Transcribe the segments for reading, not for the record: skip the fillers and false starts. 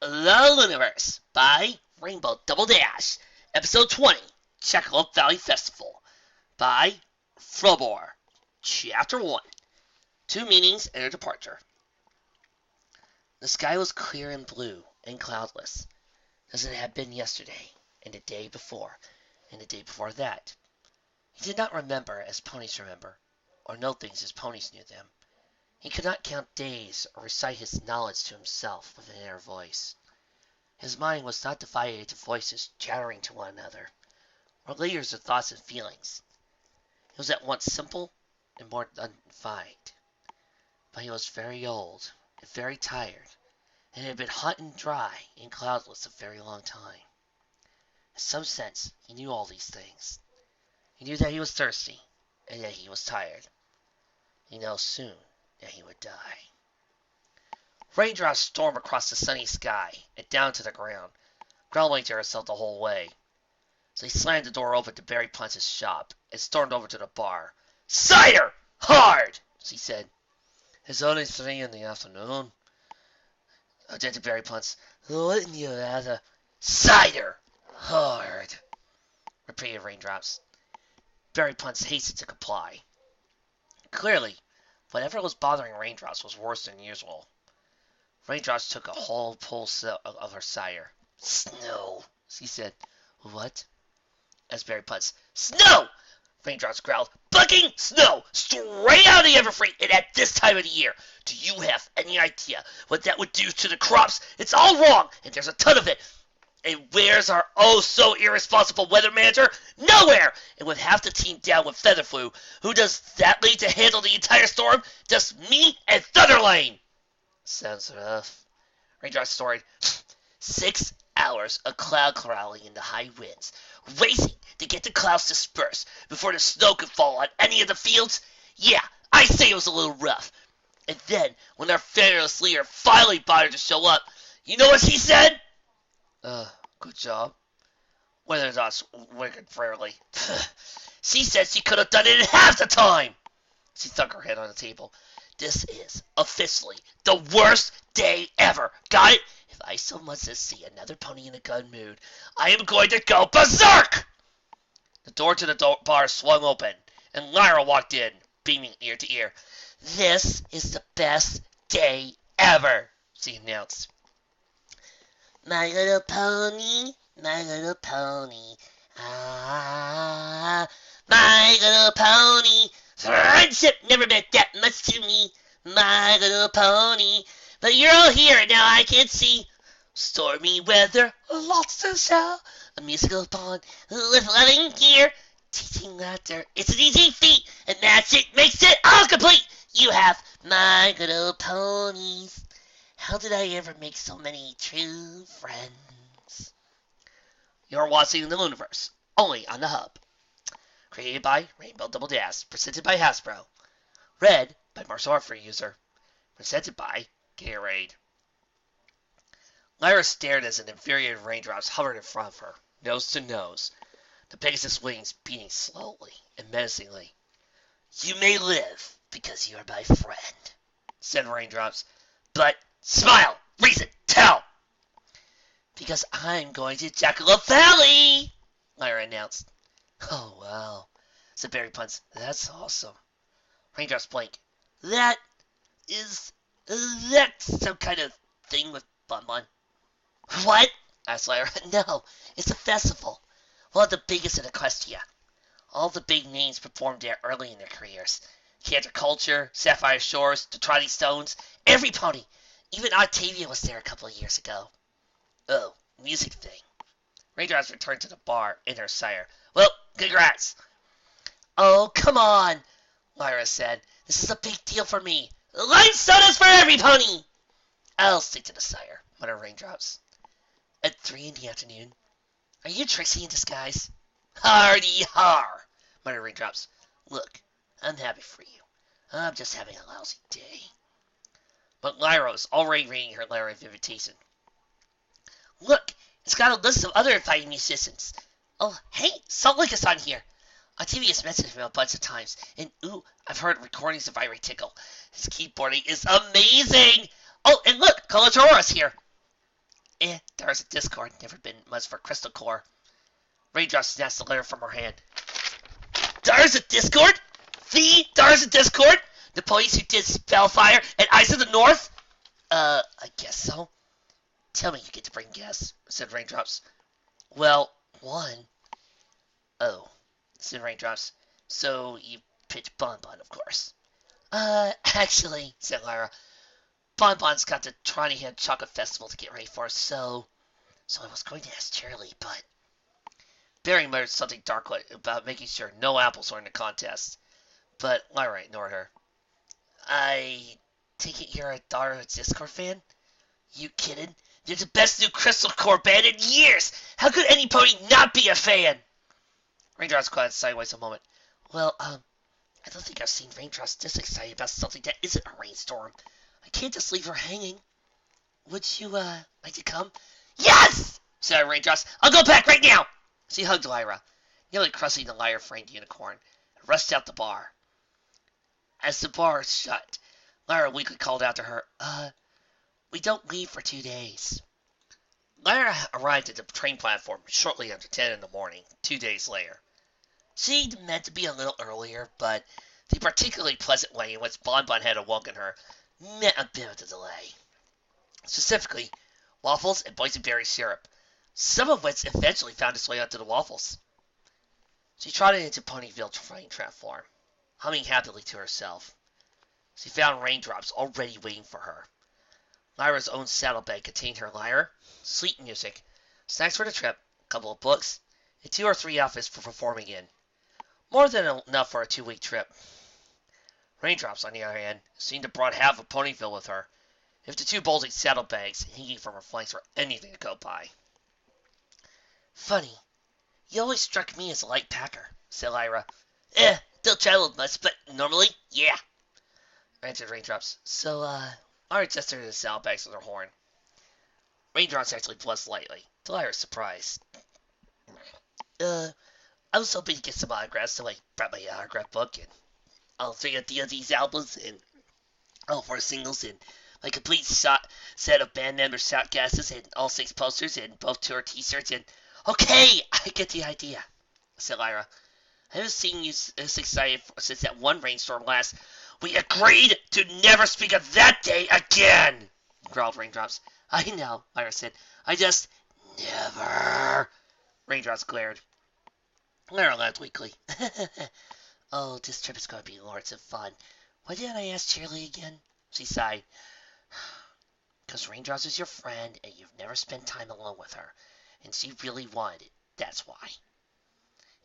The Lunaverse by Rainbow Double Dash, Episode 20, Jackalope Valley Festival by Forborr, Chapter 1, Two Meanings and a Departure. The sky was clear and blue and cloudless, as it had been yesterday, and the day before, and the day before that. He did not remember as ponies remember, or know things as ponies knew them. He could not count days or recite his knowledge to himself with an inner voice. His mind was not divided into voices chattering to one another, or layers of thoughts and feelings. It was at once simple and more undefined. But he was very old and very tired, and it had been hot and dry and cloudless a very long time. In some sense, he knew all these things. He knew that he was thirsty, and that he was tired. He knew soon that he would die. Raindrops stormed across the sunny sky and down to the ground, growling to herself the whole way. So he slammed the door open to Barry Punch's shop and stormed over to the bar. "Cider! Hard!" she said. "It's only 3 in the afternoon," objected Barry Punch. "Wouldn't you rather?" "Cider! Hard!" repeated Raindrops. Barry Punch hastened to comply. Clearly, whatever was bothering Raindrops was worse than usual. Raindrops took a whole full sip of her cider. "Snow," she said. "What?" asked Barry Punch. "Snow!" Raindrops growled. "Bucking snow! Straight out of the Everfree, and at this time of the year! Do you have any idea what that would do to the crops? It's all wrong, and there's a ton of it! And where's our oh-so irresponsible weather manager? Nowhere! And with half the team down with feather flu, who does that leave to handle the entire storm? Just me and Thunderlane!" "Sounds rough," Raindrops snorted. 6 hours of cloud corralling in the high winds, racing to get the clouds dispersed before the snow could fall on any of the fields? Yeah, I say it was a little rough. And then, when our fearless leader finally bothered to show up, you know what she said? Good job." Weatherdrops wiggled frailly. "She said she could have done it in half the time." She thunk her head on the table. "This is, officially, the worst day ever. Got it? If I so much as see another pony in a gun mood, I am going to go berserk!" The door to the bar swung open, and Lyra walked in, beaming ear to ear. "This is the best day ever," she announced. "My little pony, ah, my little pony. Friendship never meant that much to me, my little pony. But you're all here, and now I can see. Stormy weather, lots to show, a musical pond with loving gear, teaching laughter. It's an easy feat, and that's it makes it all complete. You have my little ponies. How did I ever make so many true friends?" You're watching The Lunaverse, only on the Hub. Created by Rainbow Double Dash, presented by Hasbro. Read by Martial Art Free User. Presented by Gatorade. Lyra stared as an infuriated Raindrops hovered in front of her, nose to nose, the Pegasus wings beating slowly and menacingly. "You may live because you are my friend," said Raindrops. "But smile! Reason! Tell!" "Because I'm going to Jackalope Valley!" Lyra announced. "Oh, wow," said Barry Punch. "That's awesome." Raindrops blinked. That some kind of thing with Bun-Bun?" "What?" asked Lyra. "No, it's a festival. One of the biggest in Equestria. All the big names performed there early in their careers. Cantor Culture, Sapphire Shores, the Trotty Stones, every pony. Even Octavia was there a couple of years ago." "Oh, music thing." Raindrops returned to the bar in her cider. "Well, congrats." "Oh, come on," Lyra said. "This is a big deal for me. Lime sodas for every pony!" "I'll stick to the cider," muttered Raindrops. "At 3 in the afternoon? Are you Trixie in disguise?" "Hardy har," muttered Raindrops. "Look, I'm happy for you. I'm just having a lousy day." But Lyra was already reading her letter of invitation. "Look, it's got a list of other invited musicians. Oh, hey, Salt Lake is on here. Octavia's mentioned him a bunch of times. And, ooh, I've heard recordings of Irate Tickle. His keyboarding is amazing! Oh, and look, Colatoro's here." There's a Discord. Never been much for Crystal Core. Raindrop snatched the letter from her hand. There's a Discord? There's a Discord? The police who did Spellfire and Ice of the North? I guess so. Tell me you get to bring guests, said Raindrops. Well, one. Oh, said Raindrops. So you picked Bonbon, of course. Actually, said Lyra, Bonbon's got the Trondheim Chocolate Festival to get ready for, so I was going to ask Charlie, but Barry muttered something dark about making sure no apples were in the contest, but Lyra ignored her. I take it you're a daughter of a Discord fan? You kidding? You're the best new Crystal Core band in years! How could anybody not be a fan? Raindrops glanced sideways a moment. Well, I don't think I've seen Raindrops this excited about something that isn't a rainstorm. I can't just leave her hanging. Would you, like to come? Yes! Said Raindrops. I'll go back right now! She hugged Lyra, nearly crushing the lyre-framed unicorn, and rushed out the bar. As the bar shut, Lyra weakly called out to her, we don't leave for 2 days. Lyra arrived at the train platform shortly after 10 in the morning, 2 days later. She meant to be a little earlier, but the particularly pleasant way in which Bonbon had awoken her meant a bit of a delay. Specifically, waffles and boysenberry syrup, some of which eventually found its way onto the waffles. She trotted into Ponyville train platform, humming happily to herself. She found Raindrops already waiting for her. Lyra's own saddlebag contained her lyre, sleep music, snacks for the trip, a couple of books, and 2 or 3 outfits for performing in. More than enough for a 2-week trip. Raindrops, on the other hand, seemed to have brought half of Ponyville with her, if the 2 bulging saddlebags hanging from her flanks were anything to go by. Funny. You always struck me as a light packer, said Lyra. Don't travel much, but normally, yeah, answered Raindrops. So, Lyra gestured to the saddlebags with her horn. Raindrops actually blushed lightly, to Lyra's surprise. I was hoping to get some autographs, so I brought my autograph book and all 3 of these albums and all 4 singles and my complete set of band member shot glasses and all 6 posters and both tour t-shirts and... Okay, I get the idea, said Lyra. I haven't seen you this excited since that one rainstorm last. We agreed to never speak of that day again, growled Raindrops. I know, Lyra said. I just... Never. Raindrops glared. Lyra laughed weakly. Oh, this trip is going to be lots of fun. Why didn't I ask Shirley again? She sighed. Because Raindrops is your friend, and you've never spent time alone with her. And she really wanted it. That's why.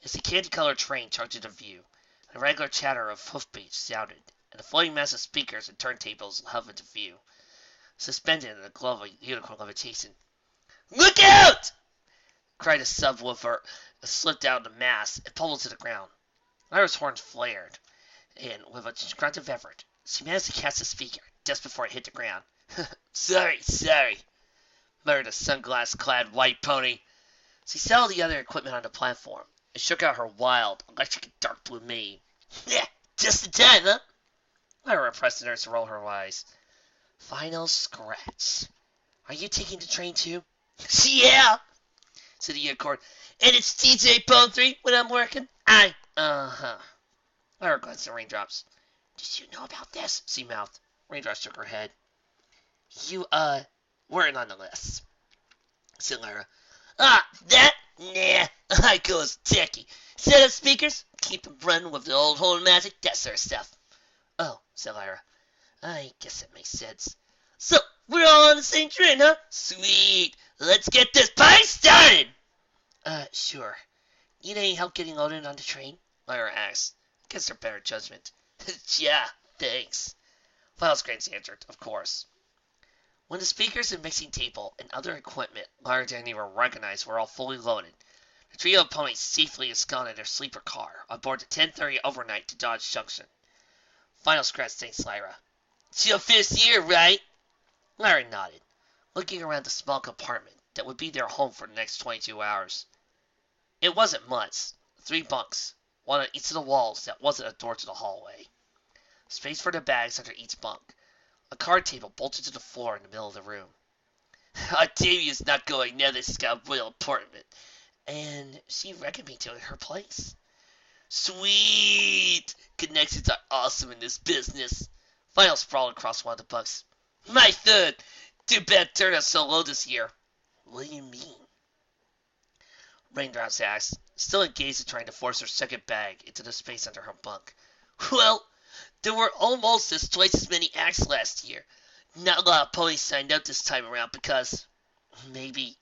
As the candy-colored train charged into view, a regular chatter of hoofbeats sounded, and the floating mass of speakers and turntables hovered into view, suspended in the glow of a unicorn levitation. Look out! Cried a subwoofer, slipped out of the mast and pummeled to the ground. Lyra's horns flared, and with a grunt of effort, she managed to catch the speaker just before it hit the ground. Sorry, muttered a sunglass-clad white pony. She settled the other equipment on the platform and shook out her wild, electric dark blue mane. Yeah, just in time, huh? Lyra pressed the nurse to roll her eyes. Final scratch. Are you taking the train too? Yeah, said the unicorn. And it's DJ Bone 3 when I'm working? Uh-huh. Lyra glanced at Raindrops. Did you know about this? She mouthed. Raindrops shook her head. You, weren't on the list, said Lyra. That? Nah, I go as techie. Set up speakers, keep 'em running with the old horn magic, that sort of stuff. Oh, said Lyra. I guess that makes sense. So, we're all on the same train, huh? Sweet. Let's get this party started. Sure. Need any help getting loaded on the train? Lyra asked, against her better judgment. Yeah, thanks. Filescranes answered, of course. When the speakers and mixing table and other equipment Lyra didn't even recognize were all fully loaded, the trio of ponies safely ensconced their sleeper car on board the 10:30 overnight to Dodge Junction. Final scratch thanks Lyra. It's your first year, right? Lyra nodded, looking around the small compartment that would be their home for the next 22 hours. It wasn't much. 3 bunks, one on each of the walls that wasn't a door to the hallway. Space for the bags under each bunk. A card table bolted to the floor in the middle of the room. Octavia's not going now that she's got a real apartment. And she reckoned me to her place. Sweet! Connections are awesome in this business. Final sprawled across one of the books. My third! Too bad turned out so low this year. What do you mean? Raindrops asked, still engaged in trying to force her second bag into the space under her bunk. Well, there were almost twice as many acts last year. Not a lot of ponies signed up this time around because... Maybe,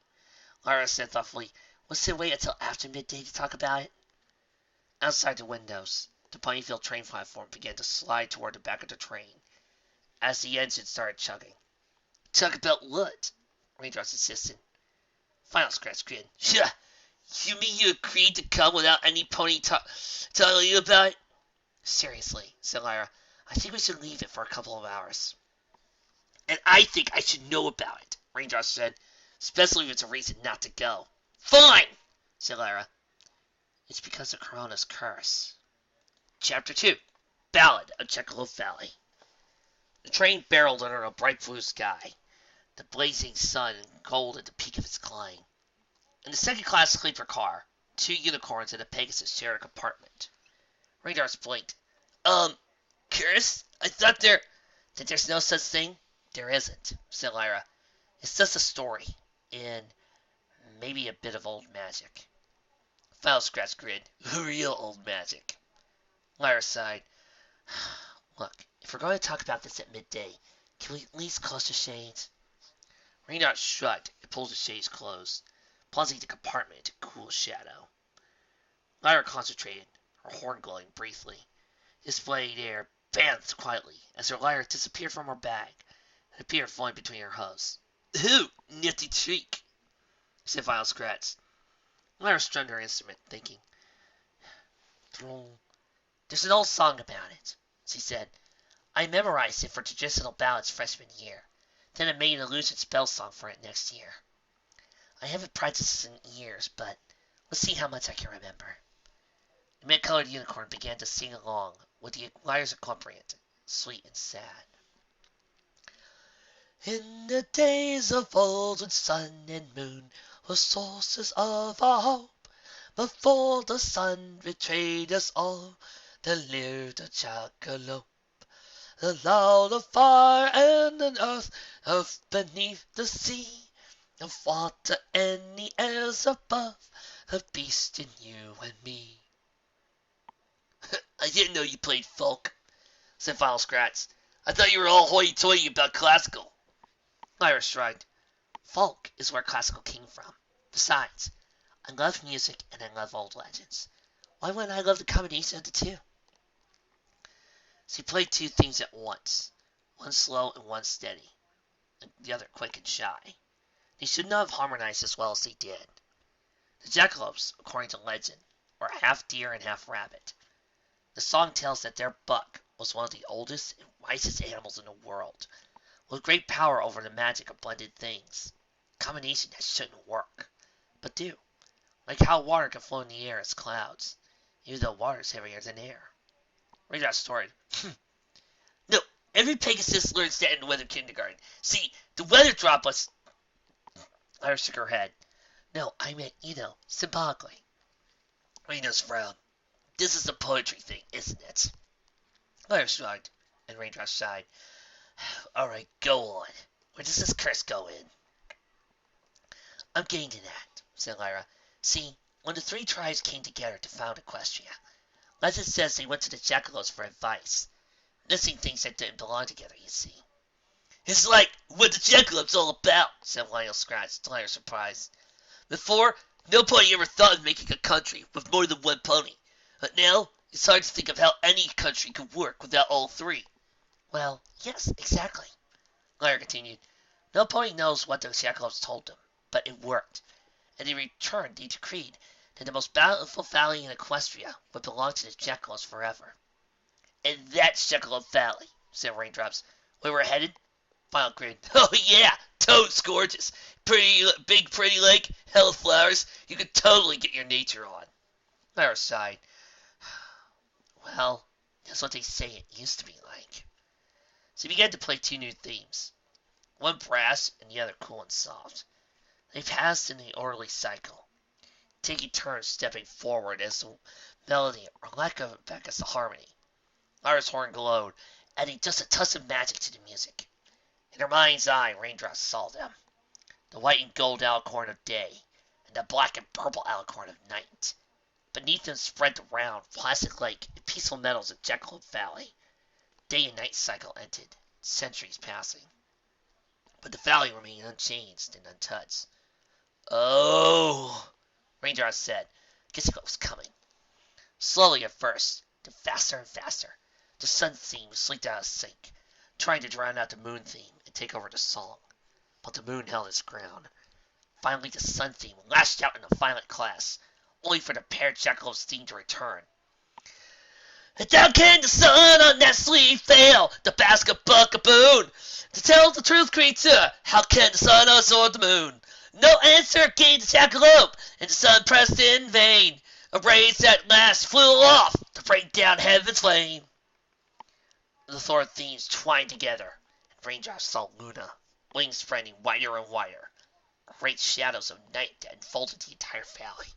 Lara said thoughtfully, let's wait until after midday to talk about it. Outside the windows, the Ponyfield train platform began to slide toward the back of the train as the engine started chugging. Talk about what? Raindrops insisted. Final Scratch grinned. Yeah, you mean you agreed to come without any pony telling you about it? Seriously, said Lyra, I think we should leave it for a couple of hours. And I think I should know about it, Raindrops said, especially if it's a reason not to go. Fine, said Lyra. It's because of Corona's curse. Chapter 2, Ballad of Jackalope Valley. The train barreled under a bright blue sky, the blazing sun gold at the peak of its climb. In the second-class sleeper car, 2 unicorns and a Pegasus shared a compartment. Raindrops blinked. Curse? I thought that there's no such thing? There isn't, said Lyra. It's just a story, and maybe a bit of old magic. Foul Scratch grinned. Real old magic. Lyra sighed. Look, if we're going to talk about this at midday, can we at least close the shades? Raindrops shrugged and pulled the shades closed, plunging the compartment into cool shadow. Lyra concentrated, her horn glowing briefly. Displayed air banthed quietly as her lyre disappeared from her bag and appeared flowing between her hooves. Ooh, nifty trick, said Vile Scratch. Lyra strummed her instrument, thinking. There's an old song about it, she said. I memorized it for traditional ballads freshman year. Then I made an illusion spell song for it next year. I haven't practiced it in years, but let's see how much I can remember. The mid-colored unicorn began to sing along with the lyre's accompaniment, sweet and sad. In the days of old when sun and moon were sources of our hope, before the sun betrayed us all, there lived a jackalope. The loud of fire and an earth beneath the sea, of water and the airs above, a beast in you and me. I didn't know you played folk, said Vile Scratch. I thought you were all hoity-toity about classical. Lyra shrugged. Folk is where classical came from. Besides, I love music and I love old legends. Why wouldn't I love the combination of the two? She played 2 themes at once, one slow and one steady, and the other quick and shy. They should not have harmonized as well as they did. The jackalopes, according to legend, were half deer and half rabbit. The song tells that their buck was one of the oldest and wisest animals in the world, with great power over the magic of blended things. A combination that shouldn't work, but do. Like how water can flow in the air as clouds, even though water is heavier than air. Read that story. No, every Pegasus learns that in the weather kindergarten. See, the weather droplets... Lyra shook her head. No, I meant, symbolically. Raindrops frowned. This is the poetry thing, isn't it? Lyra shrugged, and Raindrops sighed. Alright, go on. Where does this curse go in? I'm getting to that, said Lyra. See, when the 3 tribes came together to found Equestria, legend says they went to the Jackalopes for advice, missing things that didn't belong together, you see. It's like what the Jackalope's all about, said Lionel Scratch, to Lyra's surprise. Before, nobody ever thought of making a country with more than one pony. But now, it's hard to think of how any country could work without all 3. Well, yes, exactly, Lyra continued. No pony knows what the Jackalopes told them, but it worked. And in return, they decreed that the most bountiful valley in Equestria would belong to the Jackalopes forever. And that's Jackalope Valley, said Raindrops. Where we're headed? Final grinned. Oh yeah, totes gorgeous. Pretty lake, hell of flowers. You could totally get your nature on. Lyra sighed. Well, that's what they say it used to be like. She began to play 2 new themes. one brass and the other cool and soft. They passed in the orderly cycle, taking turns stepping forward as the melody or lack of it back as the harmony. Lyra's horn glowed, adding just a touch of magic to the music. In her mind's eye, Raindrops saw them. The white and gold alicorn of day, and the black and purple alicorn of night. Beneath them spread the round, plastic lake and peaceful meadows of Jackalope Valley. Day and night cycle ended, centuries passing. But the valley remained unchanged and untouched. Oh, Raindrops said, guessing what was coming. Slowly at first, then faster and faster. The sun theme slipped out of sync, trying to drown out the moon theme and take over the song. But the moon held its ground. Finally, the sun theme lashed out in a violent class, only for the paired Jackalope's theme to return. And down came the sun on that sweet veil, the basket buckaboon. To tell the truth, creature, how can the sun absorb the moon? No answer came to Jackalope, and the sun pressed in vain. A rays at last flew off to break down heaven's flame. The Thor themes twined together, and Raindrops saw Luna, wings spreading wider and wider, great shadows of night that enfolded the entire valley.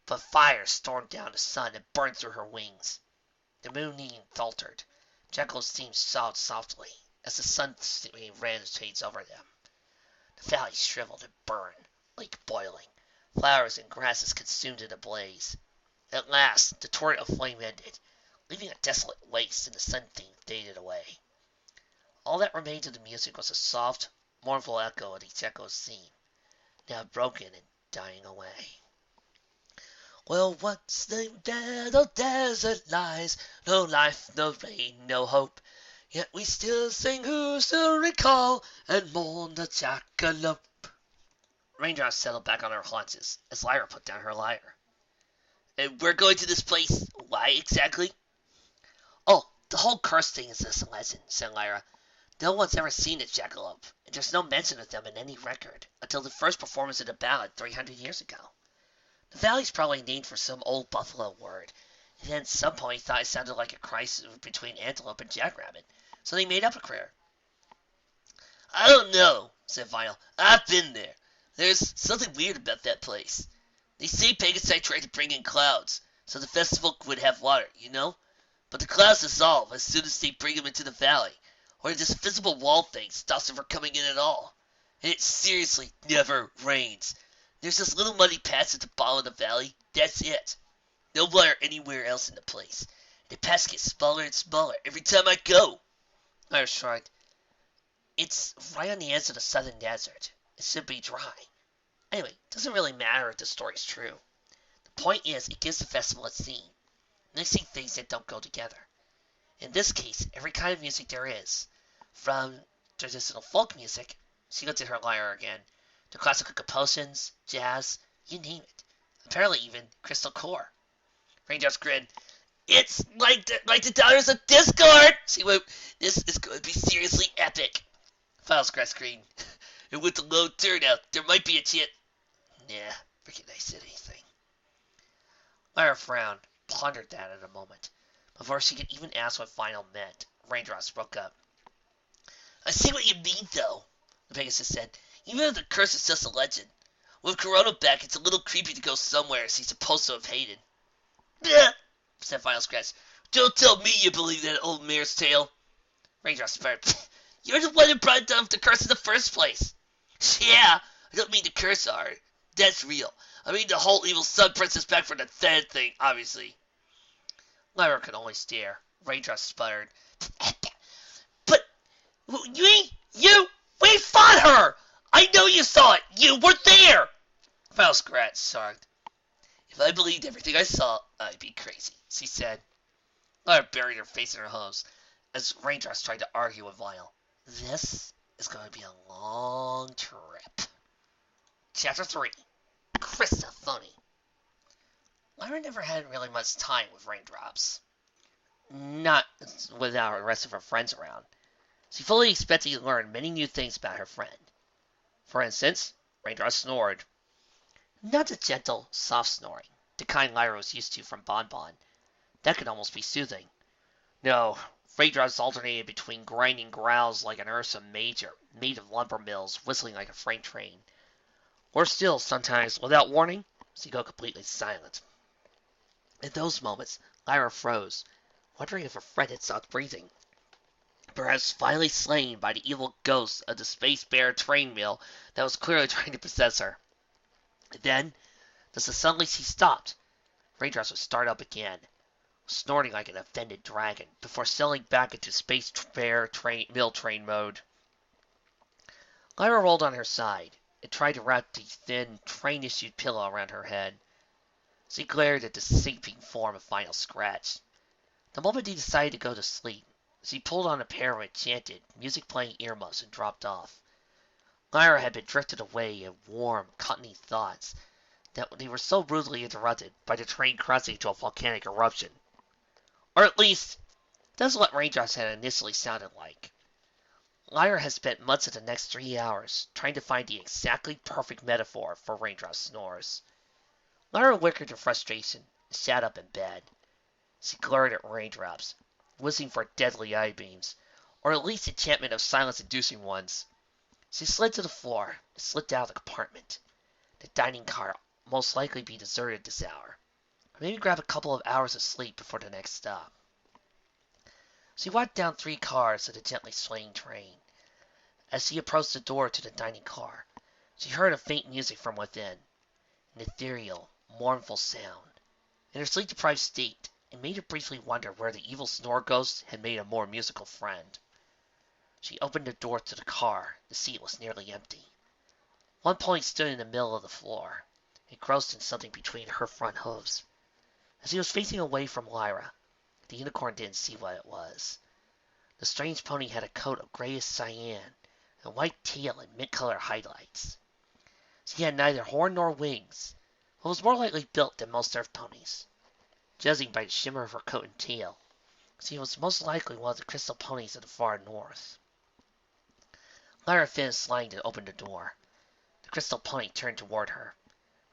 But fire stormed down the sun and burned through her wings. The moon even faltered. Jackalope's theme sobbed softly as the sun ran its shades over them. The valley shriveled and burned, like boiling. Flowers and grasses consumed in a blaze. At last, the torrent of flame ended, leaving a desolate waste, and the sun theme faded away. All that remained of the music was a soft, mournful echo of the echo's theme, now broken and dying away. Well, once the dead old desert lies, no life, no rain, no hope, yet we still sing who's to recall and mourn the Jackalope. Raindrops settled back on her haunches as Lyra put down her lyre. And we're going to this place. Why exactly? Oh, the whole curse thing is just a legend, said Lyra. No one's ever seen a Jackalope, and there's no mention of them in any record until the first performance of the ballad 300 years ago. The valley's probably named for some old buffalo word, and then at some point thought it sounded like a crisis between antelope and jackrabbit, so they made up a critter. I don't know, said Vinyl. I've been there. There's something weird about that place. They say Pegasi tried to bring in clouds, so the festival would have water, you know? But the clouds dissolve as soon as they bring them into the valley, or this visible wall thing stops them from coming in at all. And it seriously never rains. There's this little muddy patch at the bottom of the valley. That's it. No water anywhere else in the place. The patch gets smaller and smaller every time I go. I shrugged. It's right on the edge of the southern desert. It should be dry. Anyway, it doesn't really matter if the story's true. The point is, it gives the festival a theme, mixing things that don't go together. In this case, every kind of music there is, from traditional folk music, she looked at her lyre again, to classical compositions, jazz, you name it. Apparently even crystal core. Raindrops grinned. It's like the Daughters of Discord! She wrote, this is going to be seriously epic. File scratch screen. And with the low turnout, there might be a chance. Nah, forget I said anything. Lyra frowned, pondered that at a moment. Before she could even ask what Vinyl meant, Raindrops spoke up. I see what you mean, though, the Pegasus said. Even if the curse is just a legend. With Corona back, it's a little creepy to go somewhere she's supposed to have hated. Bleh, said Vinyl Scratch. Don't tell me you believe that old mare's tale. Raindrops sparred. You're the one who brought down the curse in the first place. Yeah, I don't mean the curse art. That's real. I mean the whole evil sun princess back for the third thing, obviously. Lyra could only stare. Raindrops sputtered. But, we fought her! I know you saw it! You were there! Foul Scratch shrugged. If I believed everything I saw, I'd be crazy, she said. Lyra buried her face in her hose as Raindrops tried to argue with Vinyl. This is going to be a long trip. Chapter 3. Chrysophony. Lyra never had really much time with Raindrops. Not without the rest of her friends around. She fully expected to learn many new things about her friend. For instance, Raindrops snored. Not the gentle, soft snoring, the kind Lyra was used to from Bon Bon. That could almost be soothing. No, Raindrops alternated between grinding growls like an Ursa Major, made of lumber mills, whistling like a freight train. Or still, sometimes, without warning, she'd go completely silent. In those moments, Lyra froze, wondering if her friend had stopped breathing. Perhaps finally slain by the evil ghost of the Space Bear train mill that was clearly trying to possess her. Then, just as suddenly she stopped, Raindrops would start up again, snorting like an offended dragon, before settling back into Space Bear mill train mode. Lyra rolled on her side and tried to wrap the thin, train-issued pillow around her head. She glared at the sleeping form of Final Scratch. The moment he decided to go to sleep, she pulled on a pair of enchanted, music-playing earmuffs and dropped off. Lyra had been drifted away in warm, cottony thoughts that they were so rudely interrupted by the train crashing into a volcanic eruption. Or at least, that's what Raindrops had initially sounded like. Lyra had spent much of the next 3 hours trying to find the exactly perfect metaphor for Raindrops' snores. Lyra whickered her frustration and sat up in bed. She glared at Raindrops, wishing for deadly eye beams, or at least enchantment of silence-inducing ones. She slid to the floor and slipped out of the compartment. The dining car most likely be deserted this hour. Or maybe grab a couple of hours of sleep before the next stop. She walked down 3 cars of the gently swaying train. As she approached the door to the dining car, she heard a faint music from within, an ethereal, mournful sound. In her sleep-deprived state, it made her briefly wonder where the evil snore ghost had made a more musical friend. She opened the door to the car. The seat was nearly empty. One pony stood in the middle of the floor, engrossed in something between her front hooves. As he was facing away from Lyra, the unicorn didn't see what it was. The strange pony had a coat of grayish cyan, and a white tail and mint-colored highlights. She had neither horn nor wings, but was more lightly built than most earth ponies. Judging by the shimmer of her coat and tail, she was most likely one of the crystal ponies of the far north. Lyra finished sliding to open the door. The crystal pony turned toward her,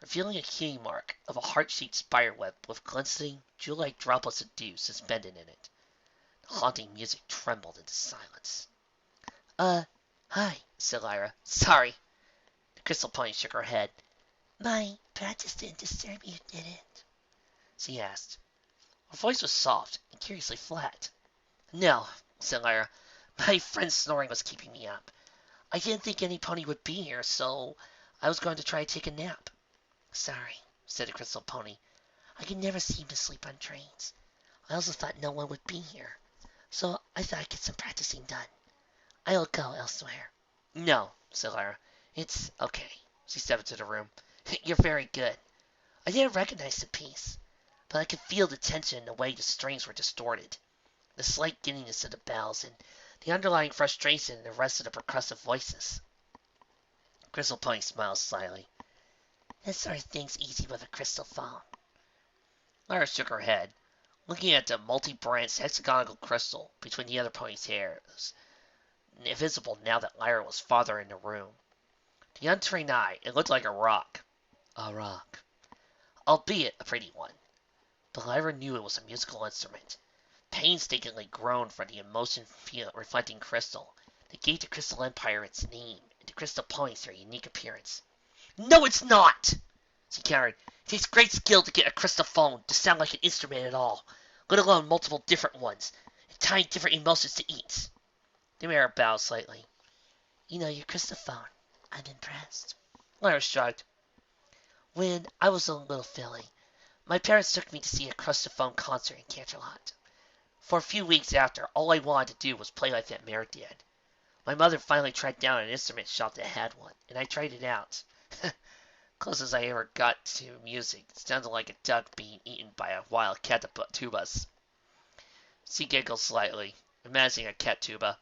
revealing a key mark of a heart-shaped spiderweb with glistening, jewel-like droplets of dew suspended in it. The haunting music trembled into silence. Hi, said Lyra. Sorry. The crystal pony shook her head. My practice didn't disturb you, did it? She asked. Her voice was soft and curiously flat. No, said Lyra. My friend's snoring was keeping me up. I didn't think any pony would be here, so I was going to try to take a nap. Sorry, said the crystal pony. I can never seem to sleep on trains. I also thought no one would be here, so I thought I'd get some practicing done. I'll go elsewhere. No, said Lyra. It's okay. She stepped into the room. You're very good. I didn't recognize the piece, but I could feel the tension in the way the strings were distorted, the slight giddiness of the bells, and the underlying frustration in the rest of the percussive voices. Crystal Pony smiled slyly. That sort of thing's easy with a crystal phone. Lyra shook her head, looking at the multi-branched hexagonal crystal between the other pony's hairs, invisible now that Lyra was farther in the room. To the untrained eye, it looked like a rock. A rock. Albeit a pretty one. But Lyra knew it was a musical instrument, painstakingly grown from the emotion-reflecting crystal that gave the Crystal Empire its name and the Crystal Ponies their unique appearance. No, it's not! She countered. It takes great skill to get a crystal phone to sound like an instrument at all, let alone multiple different ones, and tying different emotions to each. The mayor bowed slightly. You know your crystal phone. I'm impressed. Lyra shrugged. When I was a little filly, my parents took me to see a crystal phone concert in Canterlot. For a few weeks after, all I wanted to do was play like that mare did. My mother finally tracked down an instrument shop that had one, and I tried it out. Closest I ever got to music. It sounded like a duck being eaten by a wild catubus. She giggled slightly, imagining a cat tuba.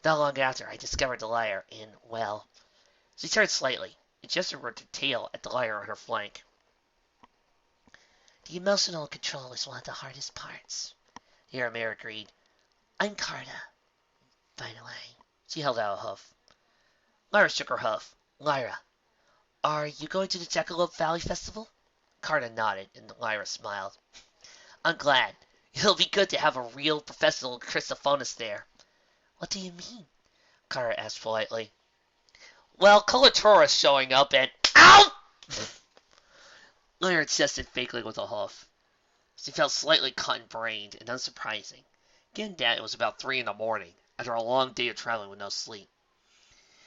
Not long after, I discovered the lyre, and, well... She turned slightly, and gestured her tail at the lyre on her flank. The emotional control is one of the hardest parts. Yaramir agreed. I'm Carta, by the way. She held out a hoof. Lyra shook her hoof. Lyra, are you going to the Jackalope Valley Festival? Carta nodded, and Lyra smiled. I'm glad. It'll be good to have a real professional Christophonus there. What do you mean? Kara asked politely. Well, Coloratura is showing up and... Ow! Lyra chested vaguely with a hoof. She felt slightly cotton-brained and unsurprising, given that it was about 3 in the morning, after a long day of traveling with no sleep.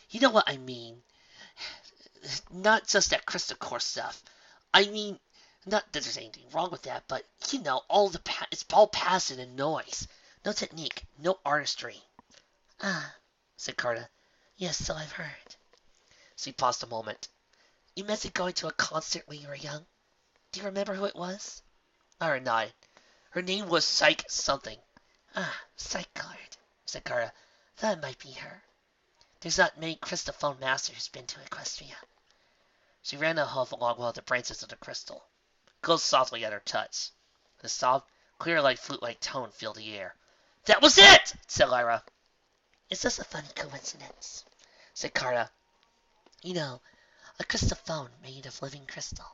You know what I mean. Not just that Christocore stuff. I mean, not that there's anything wrong with that, but, it's all passion and noise. No technique, no artistry. Ah, said Carta. Yes, so I've heard. She paused a moment. You mentioned going to a concert when you were young. Do you remember who it was? Lyra nodded. Her name was Psyche something. Ah, Psyche card, said Carta. That might be her. There's not many Christophone masters who's been to Equestria. She ran a hoof along one of the branches of the crystal. Closed softly at her touch. The soft, clear like flute-like tone filled the air. That was it! Said Lyra. It's just a funny coincidence, said Carta. You know, a Christophone made of living crystal.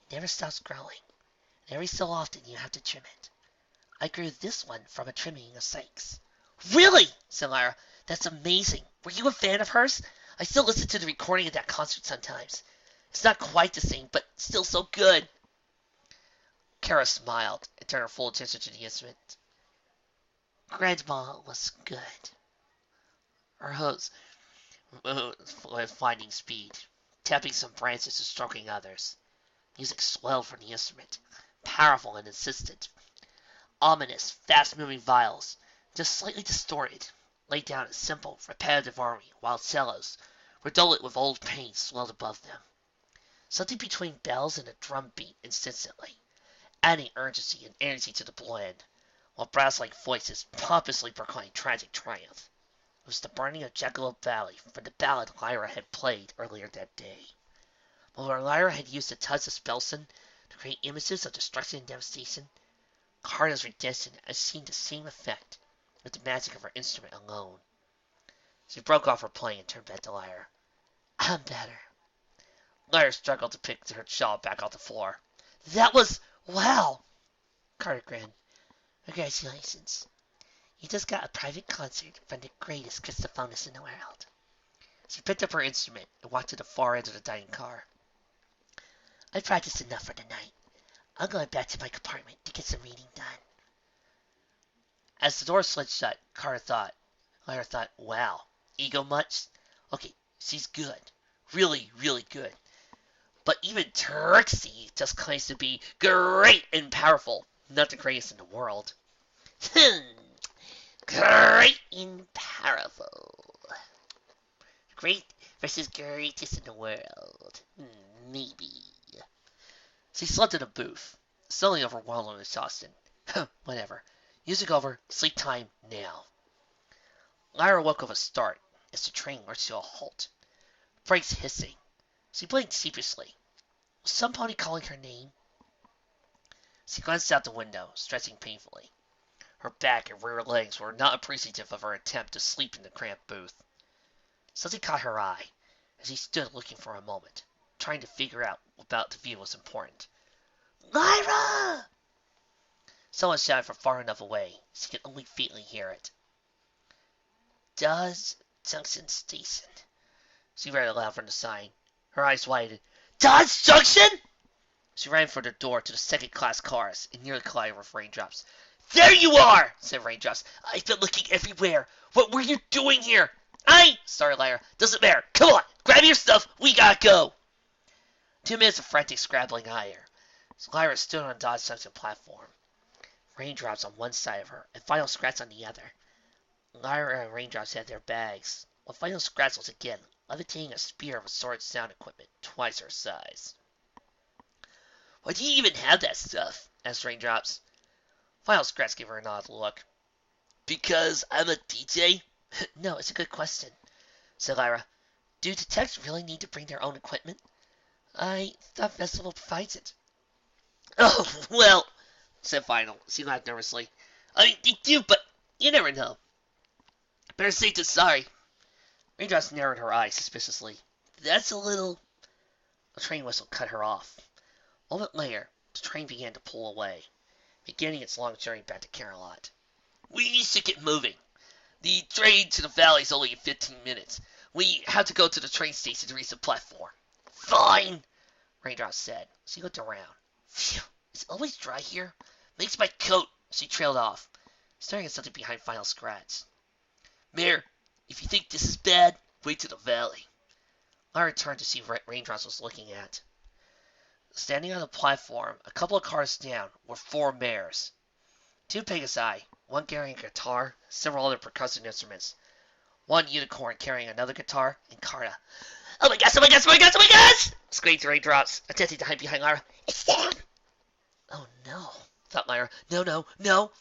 It never stops growing. And every so often you have to trim it. I grew this one from a trimming of Psyche's. Really? Said Lyra. That's amazing. Were you a fan of hers? I still listen to the recording of that concert sometimes. It's not quite the same, but still so good. Kara smiled and turned her full attention to the instrument. Grandma was good. Her hooves finding speed, tapping some branches and stroking others. Music swelled from the instrument, powerful and insistent. Ominous, fast-moving viols, just slightly distorted, laid down in simple, repetitive harmony, while cellos, redolent with old pain, swelled above them. Something between bells and a drum beat insistently, adding urgency and energy to the blend, while brass-like voices pompously proclaimed tragic triumph. It was the burning of Jackalope Valley from the ballad Lyra had played earlier that day. But where Lyra had used the touch of Spelson to create images of destruction and devastation, Carta's redemption had seen the same effect with the magic of her instrument alone. She broke off her playing and turned back to Lyra. I'm better. Lyra struggled to pick her shawl back off the floor. That was... wow! Carta grinned. Congratulations. You just got a private concert from the greatest Christophonus in the world. She picked up her instrument and walked to the far end of the dining car. I practiced enough for the night. I'm going back to my compartment to get some reading done. As the door slid shut, Lyra thought, wow, ego much? Okay, she's good. Really, really good. But even Trixie just claims to be great and powerful. Not the greatest in the world. Great and powerful. Great versus greatest in the world. Maybe. She slept in a booth, suddenly overwhelmed with exhaustion. Whatever. Music over. Sleep time now. Lyra woke with a start as the train lurched to a halt. Brakes hissing. She blinked sheepishly. Was somebody calling her name? She glanced out the window, stretching painfully. Her back and rear legs were not appreciative of her attempt to sleep in the cramped booth. Something caught her eye as she stood looking for a moment, trying to figure out what about the view was important. Lyra! Someone shouted from far enough away she could only faintly hear it. Dawes Junction Station. She read aloud from the sign. Her eyes widened. Dawes Junction? She ran for the door to the second-class cars and nearly collided with Raindrops. There you are, said Raindrops. I've been looking everywhere. What were you doing here? Started Lyra. Doesn't matter. Come on, grab your stuff. We gotta go. 2 minutes of frantic scrabbling higher. So Lyra stood on the Dawes Junction platform. Raindrops on one side of her and Final Scratch on the other. Lyra and Raindrops had their bags, while Final Scratch was again levitating a spear of assorted sound equipment twice her size. Why do you even have that stuff? Asked Raindrops. Final Scratch gave her an odd look. Because I'm a DJ? No, it's a good question, said Lyra. Do detectives really need to bring their own equipment? I thought Festival provides it. Oh, well, said Final. She laughed nervously. I mean, they do, but you never know. Better safe than sorry. Raindrops narrowed her eyes suspiciously. That's a little... A train whistle cut her off. A moment later, the train began to pull away. beginning its long journey back to Camelot. We need to get moving. The train to the valley is only in 15 minutes. We have to go to the train station to reach the platform. Fine, Raindrop said. She looked around. Phew, is it always dry here? Makes my coat. She trailed off, staring at something behind Final Scratch. Mayor, if you think this is bad, wait to the valley. Lara turned to see what Raindrops was looking at. Standing on the platform, a couple of cars down, were 4 mares. 2 Pegasi, one carrying a guitar, several other percussive instruments. 1 unicorn carrying another guitar, and Carta. Oh my gosh, oh my gosh, oh my gosh, oh my gosh! Screamed Raindrops, attempting to hide behind Lara. It's them! Oh no, thought Lyra. No, no, no!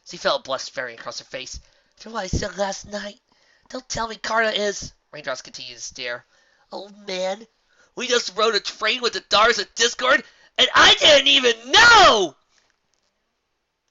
She felt a blush ferrying across her face. After what I said last night, don't tell me Carta is... Raindrops continued to stare. Oh man, we just rode a train with the Dars of Discord, and I didn't even know!